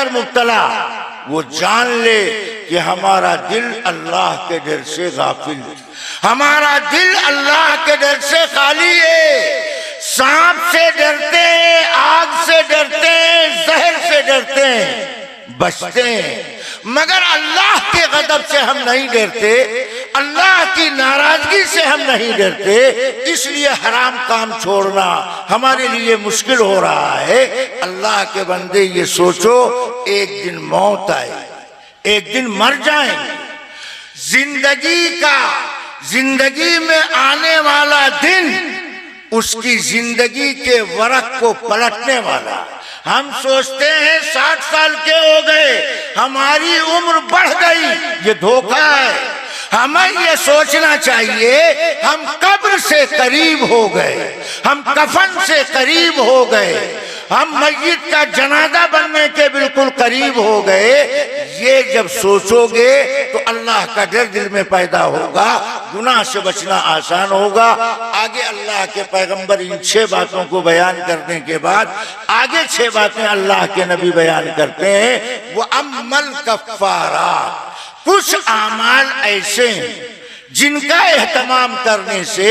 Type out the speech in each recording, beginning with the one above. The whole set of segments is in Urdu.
اگر مبتلا وہ جان لے کہ ہمارا دل اللہ کے ڈر سے غافل ہے، ہمارا دل اللہ کے ڈر سے خالی ہے۔ سانپ سے ڈرتے ہیں، آگ سے ڈرتے ہیں، زہر سے ڈرتے ہیں، بچتے ہیں، مگر اللہ کے غضب سے ہم نہیں ڈرتے، اللہ کی ناراضگی سے ہم نہیں ڈرتے۔ اس لیے حرام کام چھوڑنا ہمارے لیے مشکل ہو رہا ہے۔ اللہ کے بندے یہ سوچو، ایک دن موت آئے، ایک دن مر جائیں۔ زندگی میں آنے والا دن اس کی زندگی کے ورق کو پلٹنے والا۔ ہم سوچتے ہیں 60 سال کے ہو گئے، ہماری عمر بڑھ گئی، یہ دھوکہ ہے۔ ہمیں یہ سوچنا چاہیے ہم قبر سے قریب ہو گئے، ہم کفن سے قریب ہو گئے، ہم میت کا جنازہ بننے کے بالکل قریب ہو گئے۔ یہ جب سوچو گے تو اللہ کا ڈر دل میں پیدا ہوگا، گناہ سے بچنا آسان ہوگا۔ آگے اللہ کے پیغمبر ان 6 باتوں کو بیان کرنے کے بعد آگے 6 باتیں اللہ کے نبی بیان کرتے ہیں۔ وَأَمَّا الْكَفَّارَاتُ، کچھ اعمال ایسے ہیں جن کا اہتمام کرنے سے،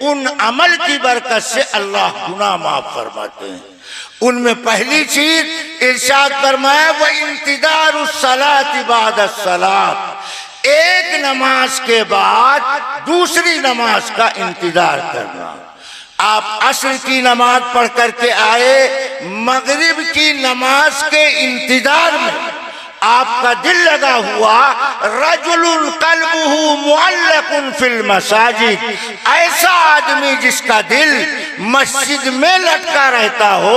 ان عمل کی برکت سے اللہ گناہ معاف فرماتے ہیں۔ ان میں پہلی چیز ارشاد فرمایا وَإِنْتِظَارُ الصَّلَاةِ بَعْدَ الصَّلَاةِ، ایک نماز کے بعد دوسری نماز کا انتظار کرنا۔ آپ عصر کی نماز پڑھ کر کے آئے، مغرب کی نماز کے انتظار میں آپ کا دل لگا ہوا، رجل قلبہ معلق فی المساجد، ایسا آدمی جس کا دل مسجد میں لٹکا رہتا ہو،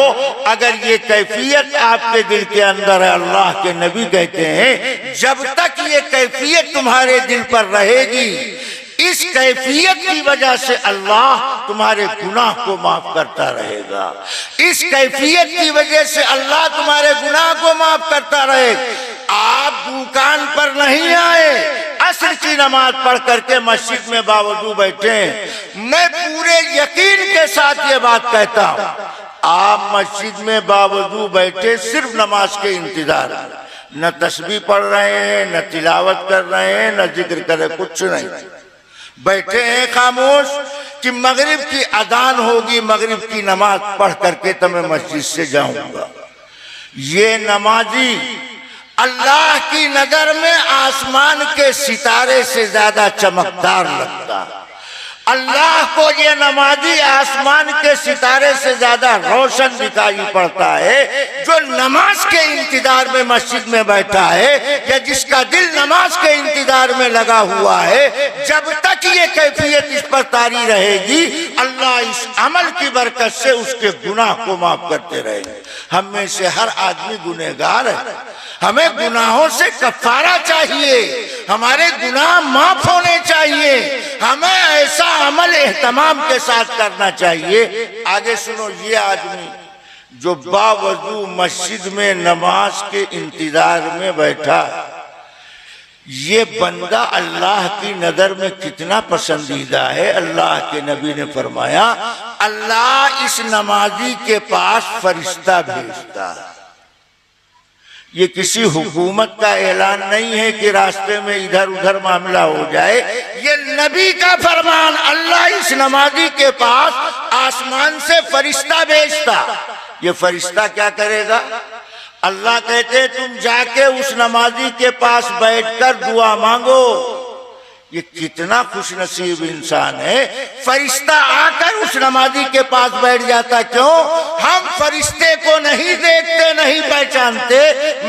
اگر یہ کیفیت آپ کے دل کے اندر ہے، اللہ کے نبی کہتے ہیں جب تک یہ کیفیت تمہارے دل پر رہے گی، اس کیفیت کی وجہ سے اللہ تمہارے گناہ کو معاف کرتا رہے گا، اس کیفیت کی وجہ سے اللہ تمہارے گناہ کو معاف کرتا رہے گا۔ آپ دکان پر نہیں آئے، عصر کی نماز پڑھ کر کے مسجد میں باوضو بیٹھے ہیں، میں پورے یقین کے ساتھ یہ بات کہتا ہوں، آپ مسجد میں باوضو بیٹھے صرف نماز کے انتظار میں، نہ تسبیح پڑھ رہے ہیں، نہ تلاوت کر رہے ہیں، نہ ذکر کرے، کچھ نہیں، بیٹھے ہیں خاموش کہ مغرب کی اذان ہوگی، مغرب کی نماز پڑھ کر کے تو میں مسجد سے جاؤں گا۔ یہ نمازی اللہ کی نظر میں آسمان کے ستارے سے زیادہ چمکدار لگتا ہے، اللہ کو یہ نمازی آسمان کے ستارے سے زیادہ روشن دکھائی پڑتا ہے۔ جو نماز کے انتظار میں مسجد میں بیٹھا ہے یا جس کا دل نماز کے انتظار میں لگا ہوا ہے، جب تک یہ کیفیت اس پر طاری رہے گی، اللہ اس عمل کی برکت سے اس کے گناہ کو معاف کرتے رہے گے۔ ہم میں سے ہر آدمی گنہگار ہے، ہمیں گناہوں سے کفارہ چاہیے، ہمارے گناہ معاف ہونے چاہیے، ہمیں ایسا عمل اہتمام کے ساتھ کرنا چاہیے۔ آگے سنو، یہ آدمی جو باوضو مسجد میں نماز کے انتظار میں بیٹھا، یہ بندہ اللہ کی نظر میں کتنا پسندیدہ ہے۔ اللہ کے نبی نے فرمایا اللہ اس نمازی کے پاس فرشتہ بھیجتا ہے۔ یہ کسی حکومت کا اعلان نہیں ہے کہ راستے میں ادھر ادھر معاملہ ہو جائے، یہ نبی کا فرمان، اللہ اس نمازی کے پاس آسمان سے فرشتہ بھیجتا۔ یہ فرشتہ کیا کرے گا؟ اللہ کہتے تم جا کے اس نمازی کے پاس بیٹھ کر دعا مانگو۔ یہ کتنا خوش نصیب انسان ہے، فرشتہ آ کر اس نمازی کے پاس بیٹھ جاتا۔ کیوں؟ ہم فرشتے کو نہیں دیکھتے، نہیں پہچانتے،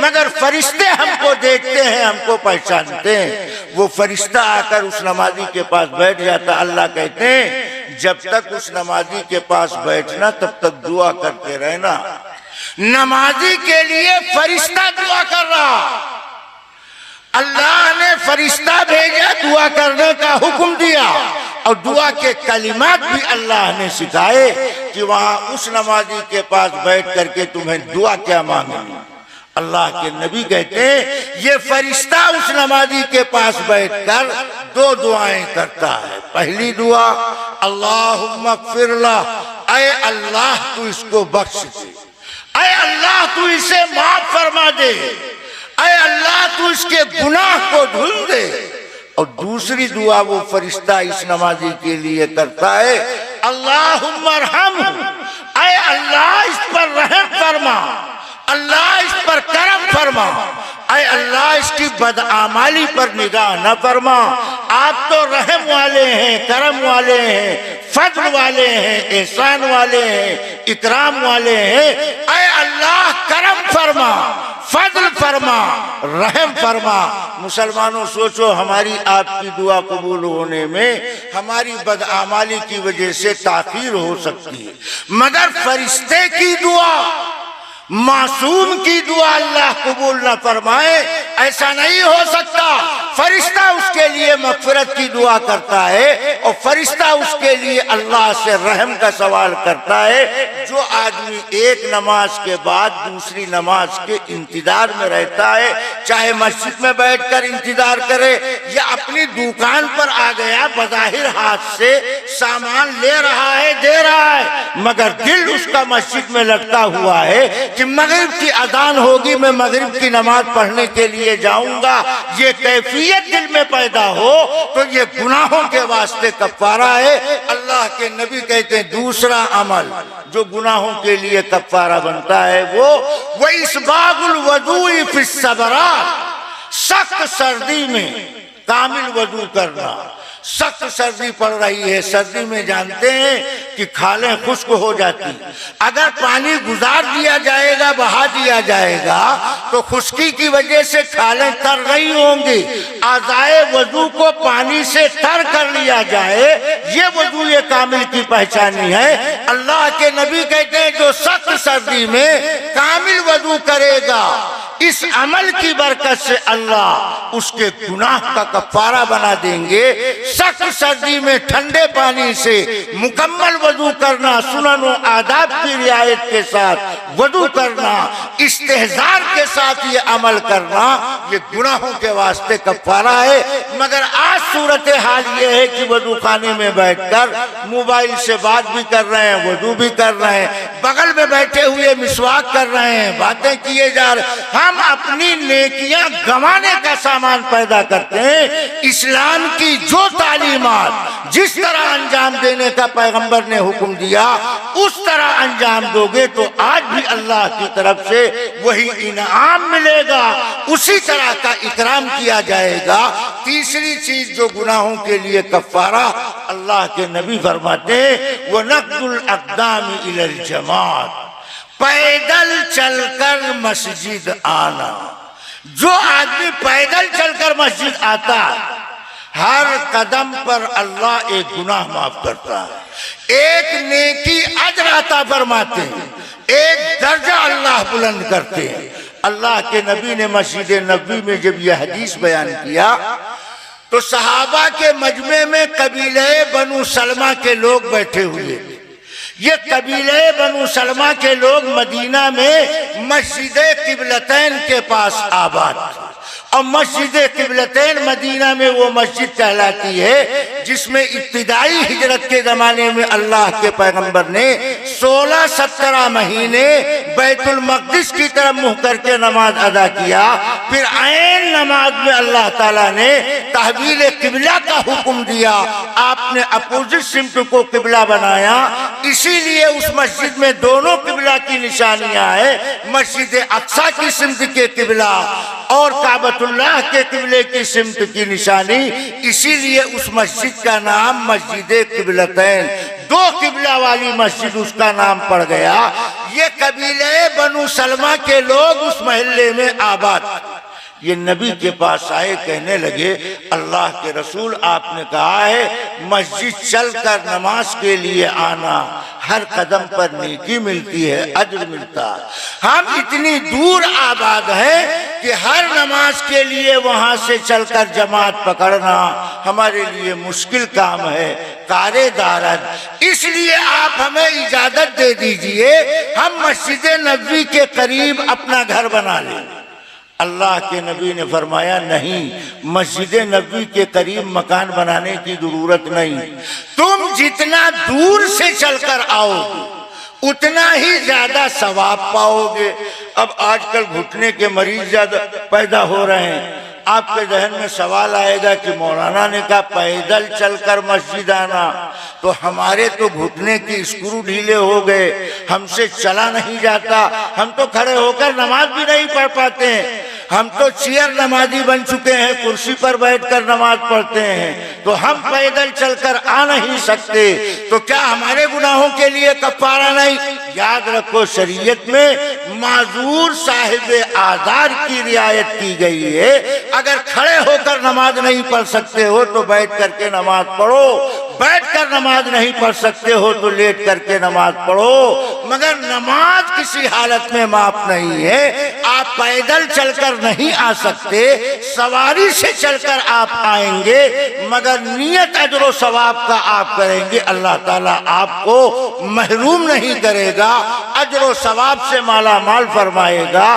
مگر فرشتے ہم کو دیکھتے ہیں، ہم کو پہچانتے ہیں۔ وہ فرشتہ آ کر اس نمازی کے پاس بیٹھ جاتا۔ اللہ کہتے ہیں جب تک اس نمازی کے پاس بیٹھنا تب تک دعا کرتے رہنا۔ نمازی کے لیے فرشتہ دعا کر رہا، اللہ نے فرشتہ بھیجا، دعا کرنے کا حکم دیا، اور دعا کے کلمات بھی اللہ نے سکھائے کہ وہاں اس نمازی کے پاس بیٹھ کر کے تمہیں دعا کیا مانگنی۔ اللہ کے نبی کہتے ہیں یہ فرشتہ اس نمازی کے پاس بیٹھ کر 2 دعائیں کرتا ہے۔ پہلی دعا اللہم اغفر لہ، اے اللہ تو اس کو بخش دے، اے اللہ تو اسے معاف فرما فرما دے، اے اللہ تو اس کے گناہ کو دھل دے۔ اور دوسری دعا وہ فرشتہ اس نمازی کے لیے کرتا ہے، اللہم ارحم، اے اللہ اس پر رحم فرما، اللہ اس پر کرم فرما، اے اللہ اس کی بدعمالی پر نگاہ نہ فرما۔ آپ تو رحم والے ہیں، کرم والے ہیں، فضل والے ہیں، احسان والے ہیں، اکرام والے ہیں، اے اللہ کرم فرما، فضل فرما، رحم فرما۔ مسلمانوں سوچو، ہماری آپ کی دعا قبول ہونے میں ہماری بدعمالی کی وجہ سے تاخیر ہو سکتی ہے، مگر فرشتے کی دعا، معصوم کی دعا اللہ قبول نہ فرمائے، ایسا نہیں ہو سکتا۔ فرشتہ اس کے لیے مغفرت کی دعا کرتا ہے اور فرشتہ اس کے لیے اللہ سے رحم کا سوال کرتا ہے۔ جو آدمی ایک نماز کے بعد دوسری نماز کے انتظار میں رہتا ہے، چاہے مسجد میں بیٹھ کر انتظار کرے یا اپنی دکان پر آ گیا، بظاہر ہاتھ سے سامان لے رہا ہے، دے رہا ہے، مگر دل اس کا مسجد میں لٹکا ہوا ہے کہ مغرب کی اذان ہوگی، میں مغرب کی نماز پڑھنے کے لیے جاؤں گا، یہ کیفیت دل میں پیدا ہو تو یہ گناہوں کے واسطے کفارہ ہے۔ اللہ کے نبی کہتے ہیں دوسرا عمل جو گناہوں کے لیے کفارہ بنتا ہے وہ اسباغ الوضوء فی الصبرات، سخت سردی میں کامل وضو کرنا۔ سخت سردی پڑ رہی ہے، سردی میں جانتے ہیں کہ کھالیں خشک ہو جاتی، اگر پانی گزار دیا جائے گا، بہا دیا جائے گا تو خشکی کی وجہ سے کھالیں تر نہیں ہوں گی۔ اعضائے وضو کو پانی سے تر کر لیا جائے، یہ وضو کامل کی پہچانی ہے۔ اللہ کے نبی کہتے ہیں جو سخت سردی میں کامل وضو کرے گا، اس عمل کی برکت سے اللہ اس کے گناہ کا کفارہ بنا دیں گے۔ سخت سردی میں ٹھنڈے پانی سے مکمل وضو کرنا، سنن و آداب کی رعایت کے ساتھ وضو کرنا، استحضار کے ساتھ یہ عمل کرنا، یہ گناہوں کے واسطے کفارہ ہے۔ مگر آج صورتحال یہ ہے کہ وضو خانے میں بیٹھ کر موبائل سے بات بھی کر رہے ہیں، وضو بھی کر رہے ہیں، بغل میں بیٹھے ہوئے مسواک کر رہے ہیں، باتیں کیے جا رہے ہیں۔ ہم اپنی نیکیاں گنوانے کا سامان پیدا کرتے ہیں۔ اسلام کی جو تعلیمات جس طرح انجام دینے کا پیغمبر نے حکم دیا اس طرح انجام دو گے تو آج بھی اللہ کی طرف سے وہی انعام ملے گا، اسی طرح کا اکرام کیا جائے گا۔ تیسری چیز جو گناہوں کے لیے کفارہ، اللہ کے نبی فرماتے ہیں وَنَقْضُ الْأَقْدَامِ إِلَى الْجَمَاعَةِ، پیدل چل کر مسجد آنا۔ جو آدمی پیدل چل کر مسجد آتا ہے ہر قدم پر اللہ ایک گناہ معاف کرتا ہے، ایک نیکی اجر عطا فرماتے ہیں، ایک درجہ اللہ بلند کرتے ہیں۔ اللہ کے نبی نے مسجد نبوی میں جب یہ حدیث بیان کیا تو صحابہ کے مجمع میں قبیلہ بنو سلمہ کے لوگ بیٹھے ہوئے تھے۔ یہ قبیلہ بنو سلمہ کے لوگ مدینہ میں مسجد قبلتین کے پاس آباد تھے، اور مسجد قبلتین مدینہ میں وہ مسجد کہلاتی ہے جس میں ابتدائی ہجرت کے زمانے میں اللہ کے پیغمبر نے 16-17 مہینے بیت المقدس کی طرف منہ کر کے نماز ادا کیا، پھر عین نماز میں اللہ تعالیٰ نے تحویل قبلہ کا حکم دیا، آپ نے اپوزٹ سمت کو قبلہ بنایا۔ اسی لیے اس مسجد میں دونوں قبلہ کی نشانیاں ہیں، مسجد اقصی کی سمت کے قبلہ اور کعبۃ اللہ کے قبلے کی سمت کی نشانی، اسی لیے اس مسجد کا نام مسجد قبلتین، دو قبلہ والی مسجد اس کا نام پڑ گیا۔ یہ قبیلہ بنو سلمہ کے لوگ اس محلے میں آباد تھے۔ یہ نبی کے پاس آئے، کہنے لگے اللہ کے رسول آپ نے کہا ہے مسجد چل کر نماز کے لیے آنا، ہر قدم پر نیکی ملتی ہے، اجر ملتا ہے۔ ہم اتنی دور آباد ہیں کہ ہر نماز کے لیے وہاں سے چل کر جماعت پکڑنا ہمارے لیے مشکل کام ہے، کارے دارد، اس لیے آپ ہمیں اجازت دے دیجئے ہم مسجد نبوی کے قریب اپنا گھر بنا لیں۔ اللہ کے نبی نے فرمایا نہیں، مسجد نبوی کے قریب مکان بنانے کی ضرورت نہیں، تم جتنا دور سے چل کر آؤ گے اتنا ہی زیادہ ثواب پاؤ گے۔ اب آج کل گھٹنے کے مریض زیادہ پیدا ہو رہے ہیں، آپ کے ذہن میں سوال آئے گا کہ مولانا نے کہا پیدل چل کر مسجد آنا، تو ہمارے تو گھٹنے کی اسکرو ڈھیلے ہو گئے، ہم سے چلا نہیں جاتا، ہم تو کھڑے ہو کر نماز بھی نہیں پڑھ پاتے ہیں، ہم تو چیئر نمازی بن چکے ہیں، کرسی پر بیٹھ کر نماز پڑھتے ہیں، تو ہم پیدل چل کر آ نہیں سکتے، تو کیا ہمارے گناہوں کے لیے کفارہ نہیں؟ یاد رکھو شریعت میں معذور صاحب آزار کی رعایت کی گئی ہے۔ اگر کھڑے ہو کر نماز نہیں پڑھ سکتے ہو تو بیٹھ کر کے نماز پڑھو، بیٹھ کر نماز نہیں پڑھ سکتے ہو تو لیٹ کر کے نماز پڑھو، مگر نماز کسی حالت میں معاف نہیں ہے۔ آپ پیدل چل کر نہیں آ سکتے، سواری سے چل کر آپ آئیں گے، مگر نیت اجر و ثواب کا آپ کریں گے، اللہ تعالیٰ آپ کو محروم نہیں کرے گا، اجر و ثواب سے مالا مال فرمائے گا۔